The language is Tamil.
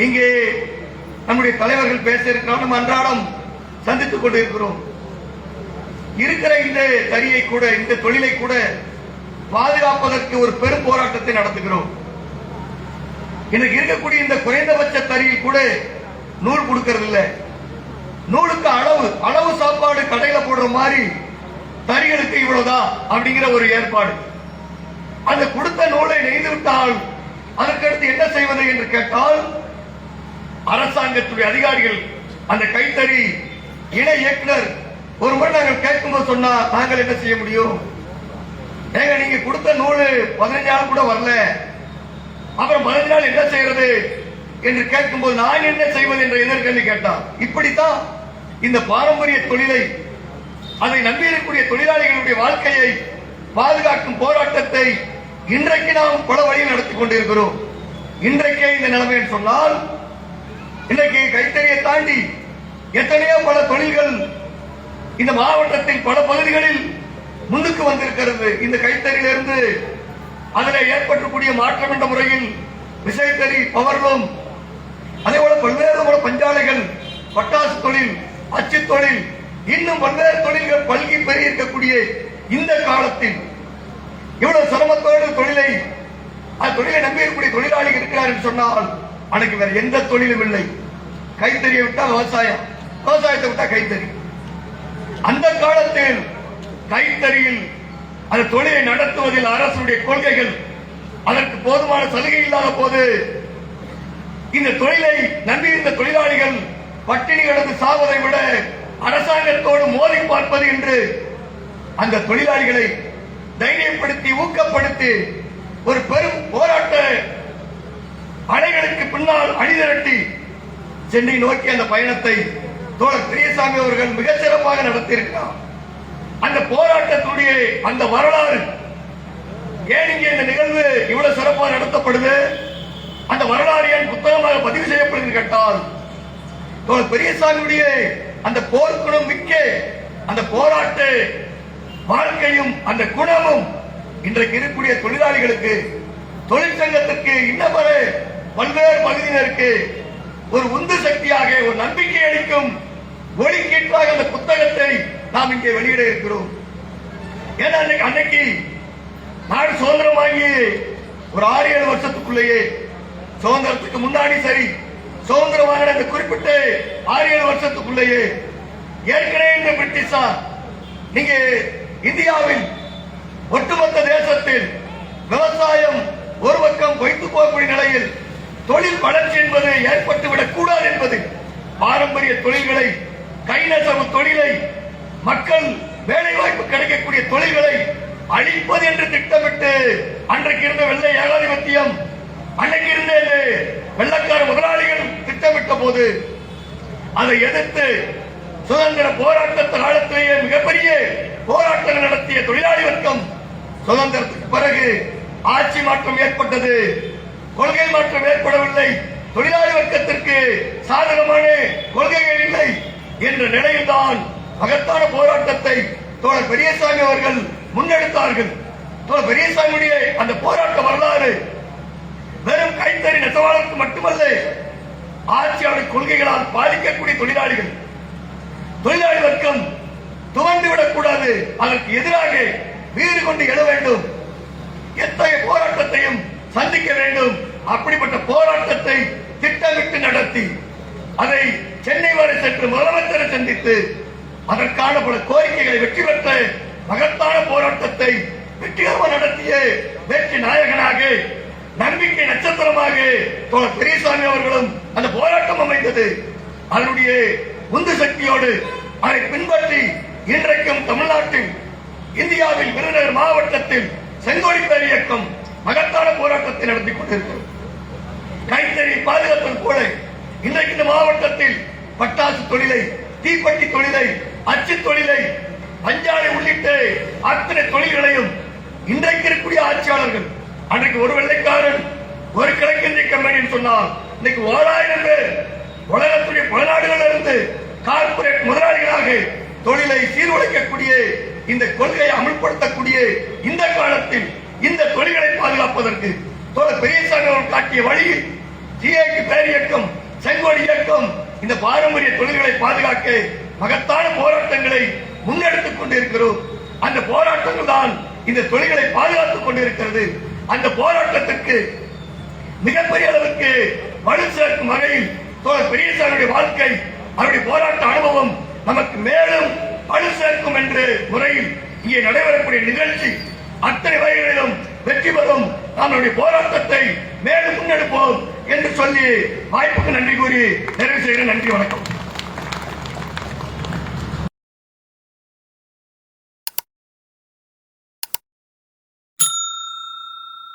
இங்கே நம்முடைய தலைவர்கள் பேச இருக்கிறோம், நம்ம அன்றாடம் சந்தித்துக் கொண்டிருக்கிறோம். இருக்கிற இந்த தறியை கூட, இந்த தொழிலை கூட பாதுகாப்பதற்கு ஒரு பெரும் போராட்டத்தை நடத்துகிறோம். இன்னைக்கு இருக்கக்கூடிய இந்த குறைந்தபட்ச தறியில் கூட நூல் கொடுக்கறது இல்லை. நூலுக்கு அளவு சாப்பாடு கடையில போடுற மாதிரி தறிகளுக்கு இவ்வளவுதான் அப்படிங்கிற ஒரு ஏற்பாடு. அந்த கொடுத்த நூலை நெய்து விட்டால் அதற்கடுத்து என்ன செய்வது என்று கேட்டால், அரசாங்கத்துடைய அதிகாரிகள் அந்த கைத்தறி இணை இயக்குனர் ஒரு முறை நாங்கள் கேட்கும்போது சொன்னா, நாங்கள் என்ன செய்ய முடியும், ஏங்க நீங்க கொடுத்த நூல் 15 நாள் கூட வரல, அப்புறம் 15 நாள் என்ன செய்யறது என்று கேட்கும்போது நான் என்ன செய்வது என்ற எதிர்கேள்வி கேட்டார். இப்படித்தான் இந்த பாரம்பரிய தொழிலை, அதை நம்பியிருக்கக்கூடிய தொழிலாளிகளுடைய வாழ்க்கையை பாதுகாக்கும் போராட்டத்தை இன்றைக்கு நாம் பல வழியில் நடத்தி கொண்டிருக்கிறோம். இன்றைக்கே இந்த நிலைமை சொன்னால், இன்றைக்கு கைத்தறியை தாண்டி எத்தனையோ பல தொழில்கள் இந்த மாவட்டத்தின் பல பகுதிகளில் முன்னுக்கு வந்திருக்கிறது. இந்த கைத்தறியிலிருந்து அதில் ஏற்பட்டக்கூடிய மாற்றம் என்ற முறையில் விசைத்தறி, பவர்லூம், அதே போல பல்வேறு பஞ்சாலைகள், பட்டாசு தொழில், அச்சு தொழில், இன்னும் பல்வேறு தொழில்கள் பல்கி பெருகி இருக்கக்கூடிய இந்த காலத்தில் இவ்வளவு சிரமத்தோடு தொழிலை நம்பியிருக்கக்கூடிய தொழிலாளிகள் இருக்கிறார் என்று சொன்னால், அன்னைக்கு வேற எந்த தொழிலும் இல்லை. கைத்தறியை விட்டா விவசாயம், விவசாயத்தை விட்டா கைத்தறி. அந்த காலத்தில் கைத்தறியில் அந்த தொழிலை நடத்துவதில் அரசுடைய கொள்கைகள், அதற்கு போதுமான சலுகை இல்லாத போது இந்த தொழிலை நம்பியிருந்த தொழிலாளிகள் பட்டினி கிடந்து சாவதை விட அரசாங்கத்தோடு மோதி பார்ப்பது என்று அந்த தொழிலாளிகளை தைரியப்படுத்தி ஊக்கப்படுத்தி ஒரு பெரும் போராட்ட அணைகளுக்கு பின்னால் அணிதிரட்டி சென்னை நோக்கி அந்த பயணத்தை தோழர் பெரியசாமி அவர்கள் மிகச் சிறப்பாக நடத்தியிருக்கிறார். அந்த போராட்டத்துடைய அந்த வரலாறு ஏன் இங்கே இந்த நிகழ்வு இவ்வளவு சிறப்பாக நடத்தப்படுது, அந்த வரலாறு ஏன் புத்தகமாக பதிவு செய்யப்படுகிறது கேட்டால், தோழர் பெரியசாமியுடைய அந்த போர்க்குணம் மிக்க அந்த போராட்ட வாழ்க்கையும் அந்த குணமும் இன்றைக்கு இருக்கக்கூடிய தொழிலாளிகளுக்கு, தொழிற்சங்கத்திற்கு, இன்னும் பல்வேறு பகுதியினருக்கு ஒரு உந்து சக்தியாக, ஒரு நம்பிக்கை அளிக்கும் ஒளிக்கீட்டாக அந்த புத்தகத்தை நாம் இங்கே வெளியிட இருக்கிறோம். ஏன்னா அன்னைக்கு நாடு சுதந்திரம் வாங்கி ஒரு 6-7 வருஷத்துக்குள்ளேயே, சுதந்திரத்துக்கு முன்னாடி சரி, சுதந்திரம் வாங்கின அந்த குறிப்பிட்ட 6-7 வருஷத்துக்குள்ளேயே ஏற்கனவே இந்த பிரிட்டிஷார் நீங்க இந்தியாவில் ஒட்டுமொத்த தேசத்தில் விவசாயம் ஒரு பக்கம் பொய்த்து போகக்கூடிய நிலையில் தொழில் வளர்ச்சி என்பது ஏற்பட்டுவிடக் கூடாது என்பது, பாரம்பரிய தொழில்களை, கைநெசவு தொழிலை, மக்கள் வேலை வாய்ப்பு கிடைக்கக்கூடிய தொழில்களை அழிப்பது என்று திட்டமிட்டு அன்றைக்கு இருந்த வெள்ளை ஏகாதிபத்தியம், அன்றைக்கு இருந்த வெள்ளக்கார முதலாளிகள் திட்டமிட்ட போது அதை எதிர்த்து சுதந்திர போராட்டத்தின் காலத்திலேயே மிகப்பெரிய போராட்டங்கள் நடத்திய தொழிலாளி வர்க்கம் சுதந்திரத்துக்கு பிறகு ஆட்சி மாற்றம் ஏற்பட்டது, கொள்கை மாற்றம் ஏற்படவில்லை, தொழிலாளி வர்க்கத்திற்கு சாதகமான கொள்கைகள் இல்லை என்ற நிலையில்தான் மகத்தான போராட்டத்தை தோழர் பெரியசாமி அவர்கள் முன்னெடுத்தார்கள். தோழர் பெரியசாமியுடைய அந்த போராட்ட வரலாறு வெறும் கைத்தறி நெசவாளருக்கு மட்டுமல்ல, ஆட்சியாளர் கொள்கைகளால் பாதிக்கக்கூடிய தொழிலாளிகள், தொழிலாளி வர்க்கம் துவண்டுவிடக் கூடாது, அதற்கு எதிராக வீறு கொண்டு எழ வேண்டும், எத்தகைய போராட்டத்தையும் சந்திக்க வேண்டும். அப்படிப்பட்ட போராட்டத்தை திட்டமிட்டு நடத்தி அதை சென்னை வரை சென்று முதலமைச்சரை சந்தித்து அதற்கான பல கோரிக்கைகளை வெற்றி பெற்ற மகத்தான போராட்டத்தை வெற்றிகரமாக நடத்திய வெற்றி நாயகனாக, நம்பிக்கை நட்சத்திரமாக தோழர் பெரியசாமி அவர்களும் அந்த போராட்டம் அமைந்தது. அதனுடைய உந்து சக்தியோடு அதை பின்பற்றி இன்றைக்கும் தமிழ்நாட்டில், இந்தியாவில் விருதுநகர் மாவட்டத்தில் செங்கோடி பேர் இயக்கம் மகத்தான போராட்டத்தை நடத்தி கொண்டிருக்கிறது. கைத்தறி பாதுகாப்பது போல இன்றைக்கு இந்த மாவட்டத்தில் பட்டாசு தொழிலை, தீப்பெட்டி தொழிலை, அச்சு தொழிலை, பஞ்சாலை உள்ளிட்ட அத்தனை தொழில்களையும் இன்றைக்கு இருக்கக்கூடிய ஆட்சியாளர்கள், அன்றைக்கு ஒரு வெள்ளைக்காரன் ஒரு கிழக்கிந்திய கம்பெனி சொன்னால் இன்னைக்கு 1000 பேர் உலகத்துடைய பல நாடுகளில் இருந்து கார்பரேட் முதலாளிகளாக தொழிலை சீர்குலைக்கக்கூடிய இந்த கொள்கையை அமல்படுத்தக்கூடிய இந்த காலத்தில் இந்த தொழில்களை பாதுகாப்பதற்கு தோழர் பெரியசாமி அவர்கள் காட்டிய வழியில் ஜிஐக்கு பேர் இயக்கம், செங்கோல் இயக்கம் இந்த பாரம்பரிய தொழில்களை பாதுகாக்க மகத்தான போராட்டங்களை முன்னெடுத்துக் கொண்டிருக்கிறோம். அந்த போராட்டங்கள் தான் இந்த தொழில்களை பாதுகாத்துக் கொண்டிருக்கிறது. அந்த போராட்டத்திற்கு மிகப்பெரிய அளவுக்கு வலு சேர்க்கும் வகையில் தோழர் பெரியசாமியுடைய வாழ்க்கை, அவருடைய போராட்ட அனுபவம் நமக்கு மேலும் வலு சேர்க்கும் என்ற முறையில் இங்கே நடைபெறக்கூடிய நிகழ்ச்சி அத்தனை வகைகளிலும் வெற்றி பெறும். நம்முடைய போராட்டத்தை மேலும் முன்னெடுப்போம் என்று சொல்லி வாய்ப்புக்கு நன்றி கூறி நிறைவு செய்கிறேன். நன்றி, வணக்கம்.